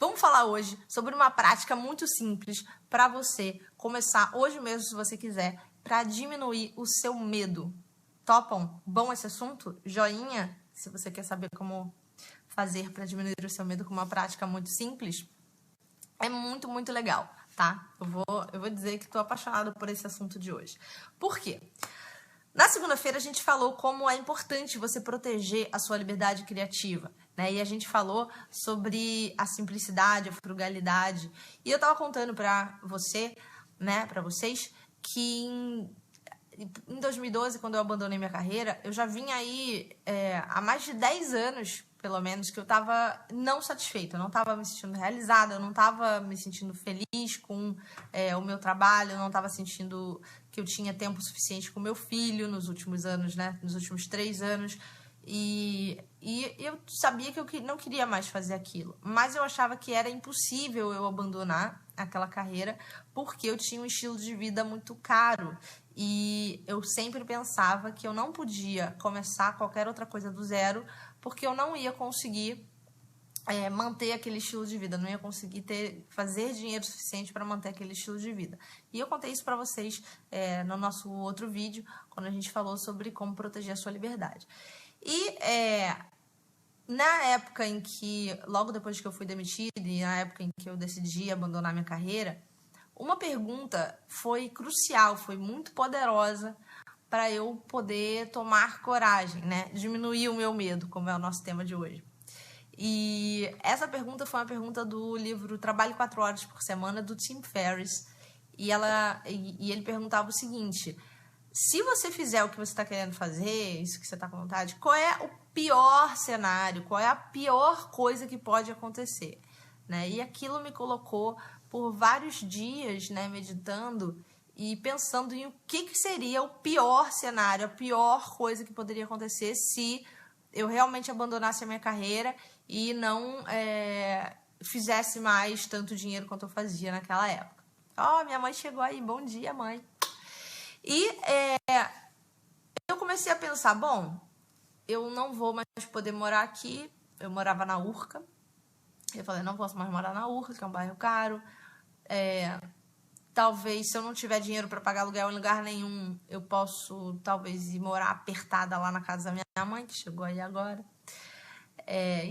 Vamos falar hoje sobre uma prática muito simples para você começar hoje mesmo, se você quiser, para diminuir o seu medo. Topam? Bom esse assunto? Joinha, se você quer saber como fazer para diminuir o seu medo com uma prática muito simples. É muito, muito legal, tá? Eu vou dizer que estou apaixonada por esse assunto de hoje. Por quê? Na segunda-feira a gente falou como é importante você proteger a sua liberdade criativa, né? E a gente falou sobre a simplicidade, a frugalidade. E eu tava contando para você, né, para vocês, que em 2012, quando eu abandonei minha carreira, eu já vinha aí há mais de 10 anos, pelo menos, que eu tava não satisfeita, eu não tava me sentindo realizada, eu não tava me sentindo feliz com o meu trabalho, eu não tava sentindo que eu tinha tempo suficiente com meu filho nos últimos anos, né? Nos últimos 3 anos. E eu sabia que eu não queria mais fazer aquilo. Mas eu achava que era impossível eu abandonar aquela carreira porque eu tinha um estilo de vida muito caro. E eu sempre pensava que eu não podia começar qualquer outra coisa do zero porque eu não ia conseguir manter aquele estilo de vida, não ia conseguir fazer dinheiro suficiente para manter aquele estilo de vida. E eu contei isso para vocês no nosso outro vídeo, quando a gente falou sobre como proteger a sua liberdade. E na época em que, logo depois que eu fui demitida e na época em que eu decidi abandonar minha carreira, uma pergunta foi crucial, foi muito poderosa para eu poder tomar coragem, né? Diminuir o meu medo, como é o nosso tema de hoje. E essa pergunta foi uma pergunta do livro Trabalhe 4 Horas por Semana, do Tim Ferriss. E ele perguntava o seguinte: se você fizer o que você está querendo fazer, isso que você está com vontade, qual é o pior cenário? Qual é a pior coisa que pode acontecer? Né? E aquilo me colocou por vários dias, né, meditando e pensando em o que seria o pior cenário, a pior coisa que poderia acontecer se eu realmente abandonasse a minha carreira e não fizesse mais tanto dinheiro quanto eu fazia naquela época. Minha mãe chegou aí, bom dia, mãe. E eu comecei a pensar, bom, eu não vou mais poder morar aqui. Eu morava na Urca. Eu falei, não posso mais morar na Urca, que é um bairro caro. Talvez, se eu não tiver dinheiro para pagar aluguel em lugar nenhum, eu posso, talvez, ir morar apertada lá na casa da minha mãe, que chegou aí agora.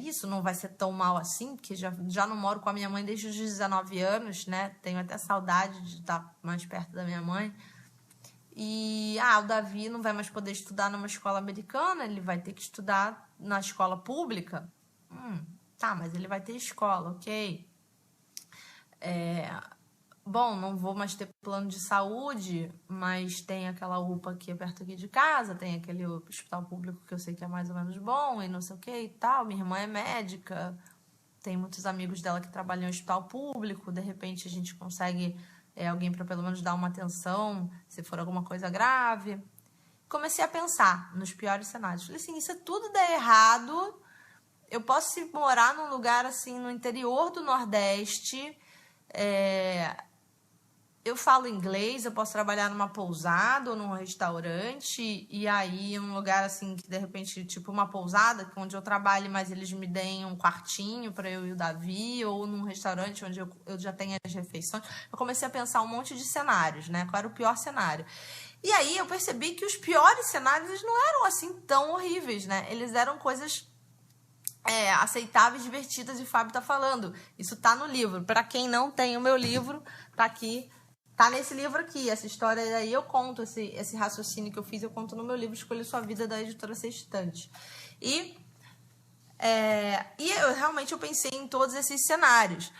Isso não vai ser tão mal assim, porque já não moro com a minha mãe desde os 19 anos, né? Tenho até saudade de estar mais perto da minha mãe. E o Davi não vai mais poder estudar numa escola americana, ele vai ter que estudar na escola pública. Tá, mas ele vai ter escola, ok. Bom, não vou mais ter plano de saúde, mas tem aquela UPA aqui perto aqui de casa, tem aquele hospital público que eu sei que é mais ou menos bom e não sei o que e tal. Minha irmã é médica, tem muitos amigos dela que trabalham em hospital público, de repente a gente consegue alguém para pelo menos dar uma atenção se for alguma coisa grave. Comecei a pensar nos piores cenários. Falei assim, se tudo der errado, eu posso morar num lugar assim no interior do Nordeste, eu falo inglês, eu posso trabalhar numa pousada ou num restaurante, e aí um lugar assim que de repente, tipo uma pousada, onde eu trabalho, mas eles me deem um quartinho para eu e o Davi, ou num restaurante onde eu já tenho as refeições. Eu comecei a pensar um monte de cenários, né? Qual era o pior cenário? E aí eu percebi que os piores cenários não eram assim tão horríveis, né? Eles eram coisas aceitáveis, divertidas, e o Fábio tá falando. Isso tá no livro. Para quem não tem o meu livro, tá aqui. Tá nesse livro aqui, essa história aí eu conto, esse raciocínio que eu fiz, eu conto no meu livro Escolha Sua Vida, da editora Sextante. E eu realmente pensei em todos esses cenários.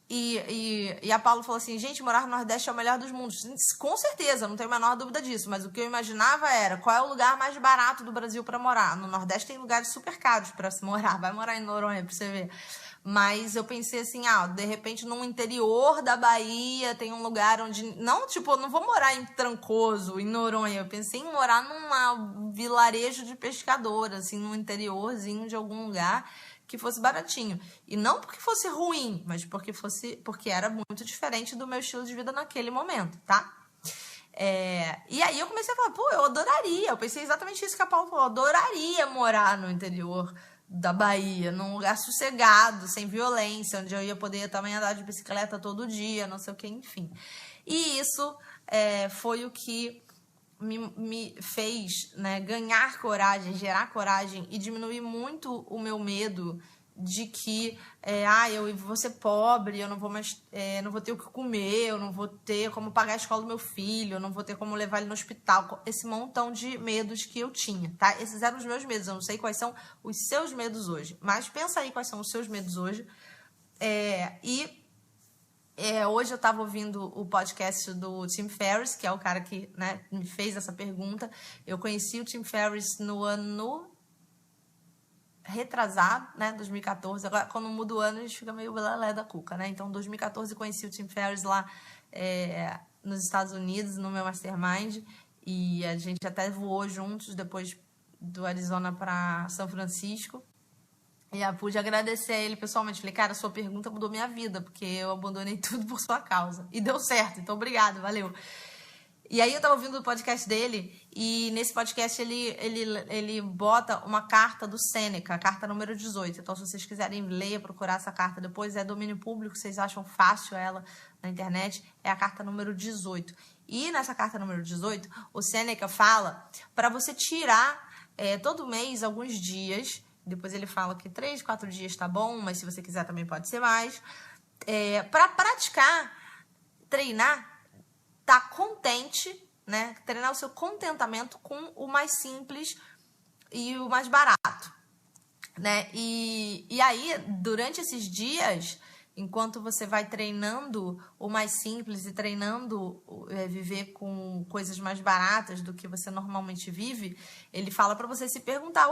E a Paula falou assim, gente, morar no Nordeste é o melhor dos mundos. Com certeza, não tenho a menor dúvida disso, mas o que eu imaginava era qual é o lugar mais barato do Brasil para morar. No Nordeste tem lugares super caros para se morar, vai morar em Noronha para você ver. Mas eu pensei assim, de repente no interior da Bahia tem um lugar onde... Não, tipo, eu não vou morar em Trancoso, em Noronha. Eu pensei em morar num vilarejo de pescador, assim, num interiorzinho de algum lugar que fosse baratinho. E não porque fosse ruim, mas porque era muito diferente do meu estilo de vida naquele momento, tá? E aí eu comecei a falar, eu adoraria. Eu pensei exatamente isso que a Paula falou, eu adoraria morar no interior da Bahia, num lugar sossegado, sem violência, onde eu ia poder também andar de bicicleta todo dia, não sei o que, enfim. E isso foi o que me fez, né, ganhar coragem, gerar coragem e diminuir muito o meu medo de que eu vou ser pobre, eu não vou mais, não vou ter o que comer, eu não vou ter como pagar a escola do meu filho, eu não vou ter como levar ele no hospital, esse montão de medos que eu tinha, tá? Esses eram os meus medos, eu não sei quais são os seus medos hoje, mas pensa aí quais são os seus medos hoje. Hoje eu estava ouvindo o podcast do Tim Ferriss, que é o cara que, né, me fez essa pergunta. Eu conheci o Tim Ferriss no ano retrasado, né, 2014. Agora, quando muda o ano, a gente fica meio lelé da cuca, né? Então, em 2014, eu conheci o Tim Ferriss lá nos Estados Unidos, no meu Mastermind. E a gente até voou juntos depois do Arizona para São Francisco. E eu pude agradecer a ele pessoalmente. Falei, cara, sua pergunta mudou minha vida, porque eu abandonei tudo por sua causa. E deu certo, então obrigado, valeu. E aí eu tava ouvindo o podcast dele, e nesse podcast ele bota uma carta do Sêneca, a carta número 18. Então, se vocês quiserem ler, procurar essa carta depois, é domínio público, vocês acham fácil ela na internet, é a carta número 18. E nessa carta número 18, o Sêneca fala para você tirar todo mês alguns dias. Depois ele fala que 3, 4 dias tá bom, mas se você quiser também pode ser mais. Para praticar, treinar, tá contente, né? Treinar o seu contentamento com o mais simples e o mais barato, né? E aí, durante esses dias, enquanto você vai treinando o mais simples e treinando viver com coisas mais baratas do que você normalmente vive, ele fala para você se perguntar,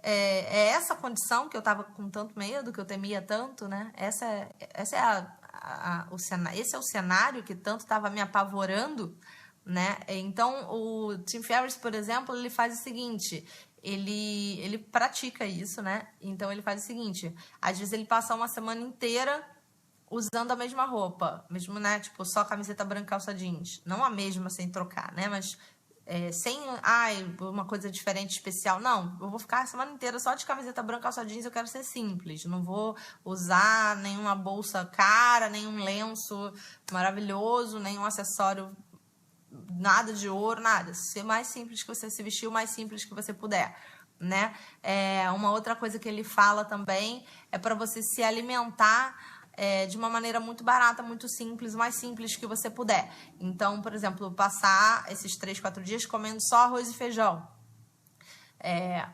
é essa condição que eu tava com tanto medo, que eu temia tanto, né? Esse é o cenário que tanto estava me apavorando, né? Então, o Tim Ferriss, por exemplo, ele faz o seguinte, ele pratica isso, né? Então, ele faz o seguinte, às vezes ele passa uma semana inteira usando a mesma roupa, mesmo, né? Tipo, só camiseta branca, calça jeans. Não a mesma sem trocar, né? Mas sem, uma coisa diferente, especial. Não, eu vou ficar a semana inteira só de camiseta branca, calça jeans, eu quero ser simples. Não vou usar nenhuma bolsa cara, nenhum lenço maravilhoso, nenhum acessório, nada de ouro, nada. Ser mais simples que você se vestir, o mais simples que você puder, né? Uma outra coisa que ele fala também é para você se alimentar de uma maneira muito barata, muito simples, o mais simples que você puder. Então, por exemplo, passar esses 3, 4 dias comendo só arroz e feijão.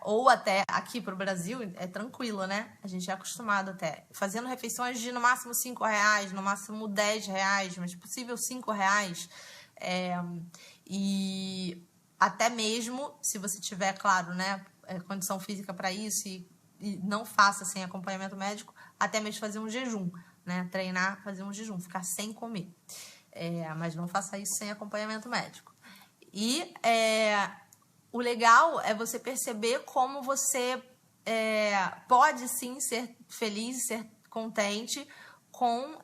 Ou até aqui pro Brasil é tranquilo, né? A gente é acostumado até. Fazendo refeições de no máximo R$5, no máximo R$10, mas possível R$5. E até mesmo, se você tiver, claro, né, condição física para isso e não faça sem acompanhamento médico, até mesmo fazer um jejum, né? Treinar, fazer um jejum, ficar sem comer. Mas não faça isso sem acompanhamento médico. E o legal é você perceber como você pode sim ser feliz, ser contente com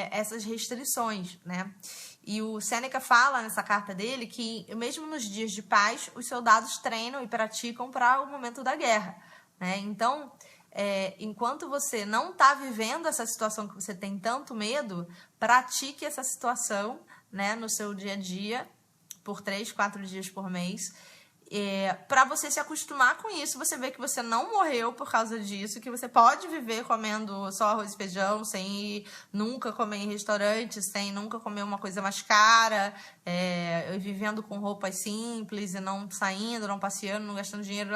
essas restrições, né? E o Sêneca fala nessa carta dele que mesmo nos dias de paz, os soldados treinam e praticam para o momento da guerra, né? Então, enquanto você não está vivendo essa situação que você tem tanto medo, pratique essa situação, né, no seu dia a dia, por 3, 4 dias por mês, para você se acostumar com isso, você vê que você não morreu por causa disso, que você pode viver comendo só arroz e feijão, sem ir nunca comer em restaurante, sem nunca comer uma coisa mais cara, vivendo com roupas simples e não saindo, não passeando, não gastando dinheiro,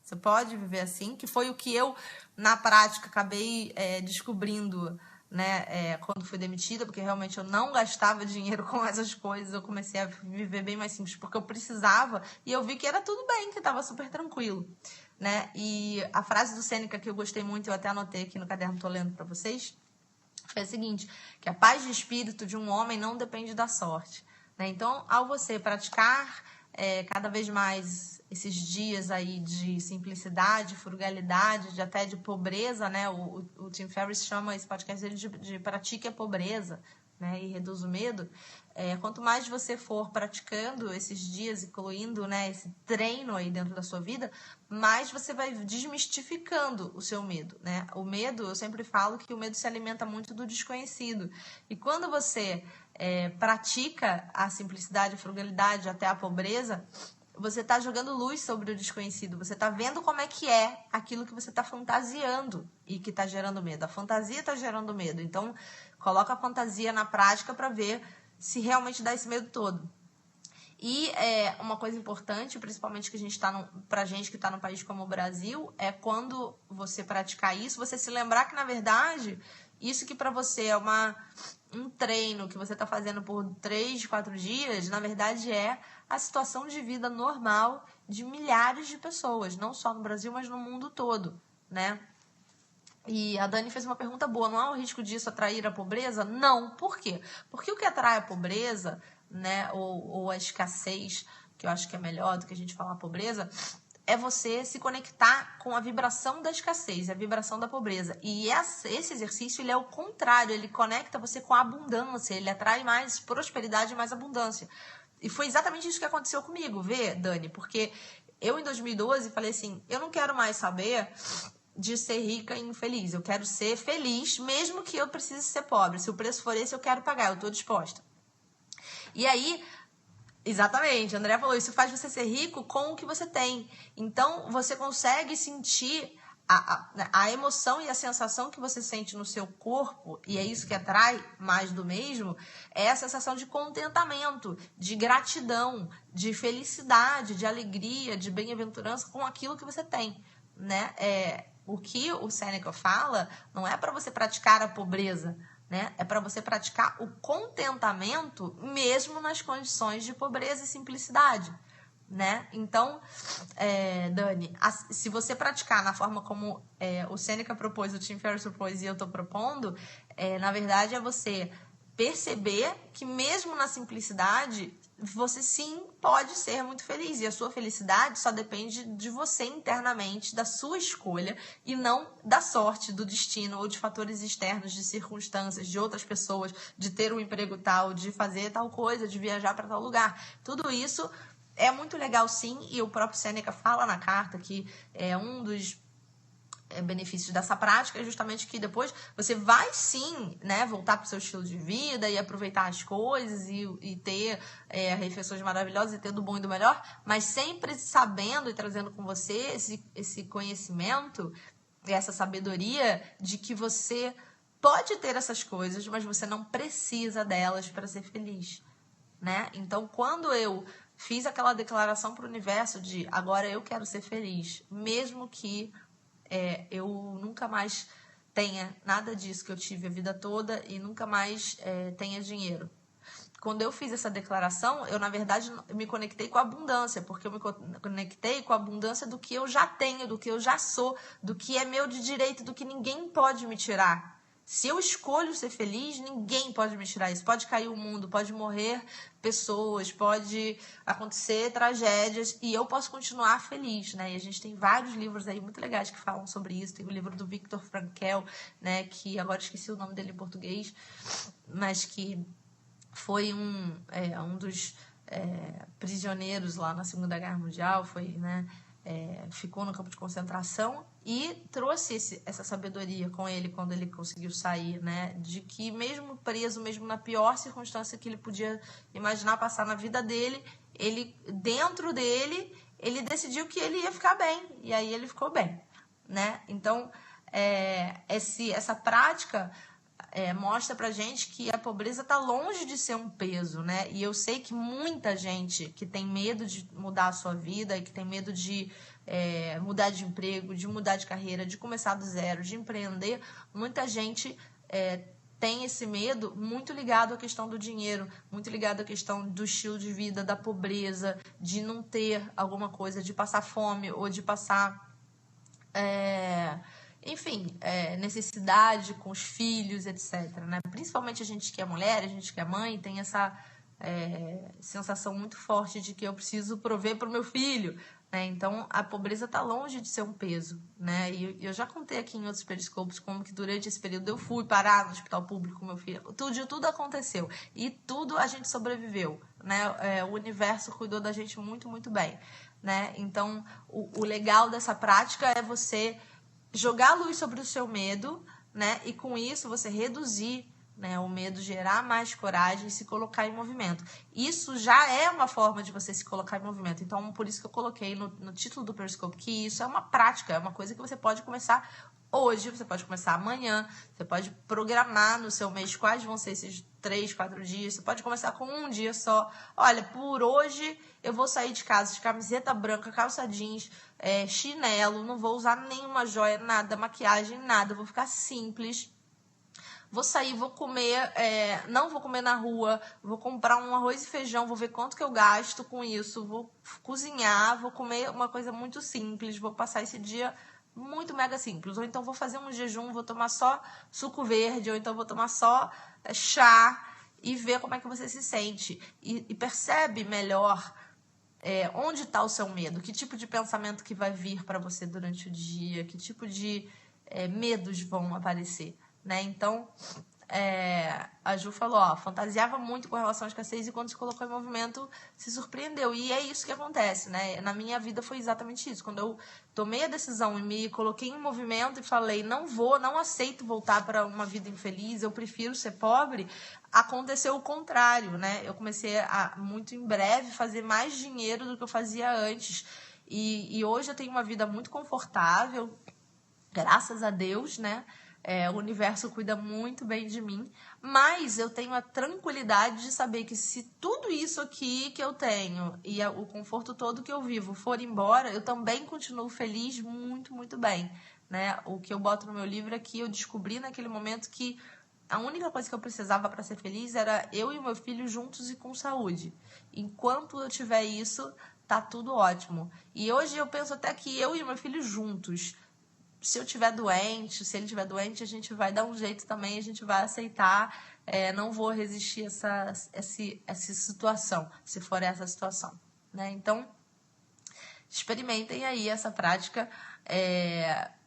Você pode viver assim, que foi o que eu, na prática, acabei descobrindo, né, quando fui demitida, porque realmente eu não gastava dinheiro com essas coisas, eu comecei a viver bem mais simples, porque eu precisava, e eu vi que era tudo bem, que estava super tranquilo, né? E a frase do Sêneca que eu gostei muito, eu até anotei aqui no caderno, tô lendo para vocês, foi a seguinte, que a paz de espírito de um homem não depende da sorte, né? Então, ao você praticar cada vez mais esses dias aí de simplicidade, frugalidade, até de pobreza, né? O Tim Ferriss chama esse podcast dele de pratique a pobreza, né, e reduz o medo, quanto mais você for praticando esses dias, incluindo, né, esse treino aí dentro da sua vida, mais você vai desmistificando o seu medo, né? O medo, eu sempre falo que o medo se alimenta muito do desconhecido. E quando você pratica a simplicidade, a frugalidade, até a pobreza, você está jogando luz sobre o desconhecido. Você está vendo como é que é aquilo que você está fantasiando e que está gerando medo. A fantasia está gerando medo. Então, coloca a fantasia na prática para ver se realmente dá esse medo todo. E uma coisa importante, principalmente que pra gente que está num país como o Brasil, é quando você praticar isso, você se lembrar que, na verdade, isso que para você é um treino que você está fazendo por 3, 4 dias, na verdade é a situação de vida normal de milhares de pessoas, não só no Brasil, mas no mundo todo, né? E a Dani fez uma pergunta boa, não há um risco disso atrair a pobreza? Não. Por quê? Porque o que atrai a pobreza, né, ou a escassez, que eu acho que é melhor do que a gente falar pobreza, é você se conectar com a vibração da escassez, a vibração da pobreza. E esse exercício, ele é o contrário, ele conecta você com a abundância, ele atrai mais prosperidade e mais abundância. E foi exatamente isso que aconteceu comigo, Dani? Porque eu, em 2012, falei assim, eu não quero mais saber de ser rica e infeliz. Eu quero ser feliz, mesmo que eu precise ser pobre. Se o preço for esse, eu quero pagar, eu estou disposta. E aí, exatamente, a Andrea falou, isso faz você ser rico com o que você tem. Então, você consegue sentir a emoção e a sensação que você sente no seu corpo, e é isso que atrai mais do mesmo, é a sensação de contentamento, de gratidão, de felicidade, de alegria, de bem-aventurança com aquilo que você tem, né? O que o Sêneca fala não é para você praticar a pobreza, né? É para você praticar o contentamento mesmo nas condições de pobreza e simplicidade, né? Então, Dani, se você praticar na forma como o Sêneca propôs, o Tim Ferriss propôs e eu estou propondo, na verdade é você perceber que mesmo na simplicidade você sim pode ser muito feliz, e a sua felicidade só depende de você internamente, da sua escolha, e não da sorte, do destino ou de fatores externos, de circunstâncias, de outras pessoas, de ter um emprego tal, de fazer tal coisa, de viajar para tal lugar. Tudo isso é muito legal sim, e o próprio Sêneca fala na carta que é um dos benefícios dessa prática é justamente que depois você vai sim, né, voltar para o seu estilo de vida e aproveitar as coisas e ter refeições maravilhosas e ter do bom e do melhor, mas sempre sabendo e trazendo com você esse conhecimento, essa sabedoria de que você pode ter essas coisas, mas você não precisa delas para ser feliz, né? Então, quando eu fiz aquela declaração para o universo de agora eu quero ser feliz, mesmo que eu nunca mais tenha nada disso que eu tive a vida toda e nunca mais tenha dinheiro. Quando eu fiz essa declaração, eu, na verdade, me conectei com a abundância, porque eu me conectei com a abundância do que eu já tenho, do que eu já sou, do que é meu de direito, do que ninguém pode me tirar. Se eu escolho ser feliz, ninguém pode me tirar isso. Pode cair o mundo, pode morrer pessoas, pode acontecer tragédias e eu posso continuar feliz, né? E a gente tem vários livros aí muito legais que falam sobre isso. Tem o livro do Viktor Frankl, né? Que agora esqueci o nome dele em português, mas que foi um dos prisioneiros lá na Segunda Guerra Mundial, foi, né? Ficou no campo de concentração e trouxe essa sabedoria com ele quando ele conseguiu sair, né? De que mesmo preso, mesmo na pior circunstância que ele podia imaginar passar na vida dele, dentro dele, ele decidiu que ele ia ficar bem, e aí ele ficou bem, né? Então, essa prática mostra pra gente que a pobreza tá longe de ser um peso, né? E eu sei que muita gente que tem medo de mudar a sua vida, e que tem medo de mudar de emprego, de mudar de carreira, de começar do zero, de empreender, muita gente tem esse medo muito ligado à questão do dinheiro, muito ligado à questão do estilo de vida, da pobreza, de não ter alguma coisa, de passar fome ou de passar enfim, necessidade com os filhos, etc, né? Principalmente a gente que é mulher, a gente que é mãe, tem essa sensação muito forte de que eu preciso prover para o meu filho, né? Então, a pobreza está longe de ser um peso, né? E eu já contei aqui em outros periscopos como que durante esse período eu fui parar no hospital público com meu filho. Tudo aconteceu. E tudo a gente sobreviveu, né? O universo cuidou da gente muito, muito bem, né? Então, o legal dessa prática é você jogar a luz sobre o seu medo, né? E com isso você reduzir, né, o medo, gerar mais coragem e se colocar em movimento. Isso já é uma forma de você se colocar em movimento. Então, por isso que eu coloquei no título do Periscope que isso é uma prática, é uma coisa que você pode começar hoje, você pode começar amanhã, você pode programar no seu mês quais vão ser esses 3, 4 dias, você pode começar com um dia só. Olha, por hoje eu vou sair de casa de camiseta branca, calça jeans, chinelo, não vou usar nenhuma joia, nada, maquiagem, nada, vou ficar simples. Vou sair, vou comer, não vou comer na rua, vou comprar um arroz e feijão, vou ver quanto que eu gasto com isso, vou cozinhar, vou comer uma coisa muito simples, vou passar esse dia muito mega simples. Ou então vou fazer um jejum, vou tomar só suco verde, ou então vou tomar só chá e ver como é que você se sente. E percebe melhor onde está o seu medo, que tipo de pensamento que vai vir para você durante o dia, que tipo de medos vão aparecer, né? Então, a Ju falou, fantasiava muito com relação à escassez e quando se colocou em movimento se surpreendeu. E é isso que acontece, né? Na minha vida foi exatamente isso. Quando eu tomei a decisão e me coloquei em movimento e falei, não aceito voltar para uma vida infeliz, eu prefiro ser pobre, aconteceu o contrário, né? Eu comecei a, muito em breve, fazer mais dinheiro do que eu fazia antes. E hoje eu tenho uma vida muito confortável, graças a Deus, né? O universo cuida muito bem de mim, mas eu tenho a tranquilidade de saber que se tudo isso aqui que eu tenho e o conforto todo que eu vivo for embora, eu também continuo feliz muito, muito bem, né? O que eu boto no meu livro é que eu descobri naquele momento que a única coisa que eu precisava para ser feliz era eu e o meu filho juntos e com saúde. Enquanto eu tiver isso, tá tudo ótimo. E hoje eu penso até que eu e o meu filho juntos, se eu tiver doente, se ele tiver doente, a gente vai dar um jeito também, a gente vai aceitar, não vou resistir essa situação, se for essa situação, né? Então, experimentem aí essa prática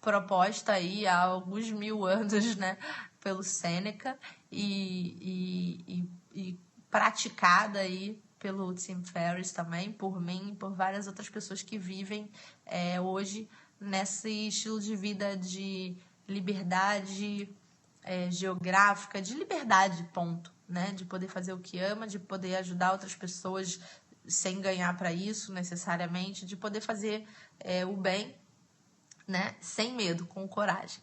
proposta aí há alguns 1000 anos, né, pelo Sêneca e praticada aí pelo Tim Ferriss também, por mim e por várias outras pessoas que vivem hoje nesse estilo de vida de liberdade geográfica, de liberdade, ponto, né? De poder fazer o que ama, de poder ajudar outras pessoas sem ganhar para isso necessariamente, de poder fazer o bem, né? Sem medo, com coragem.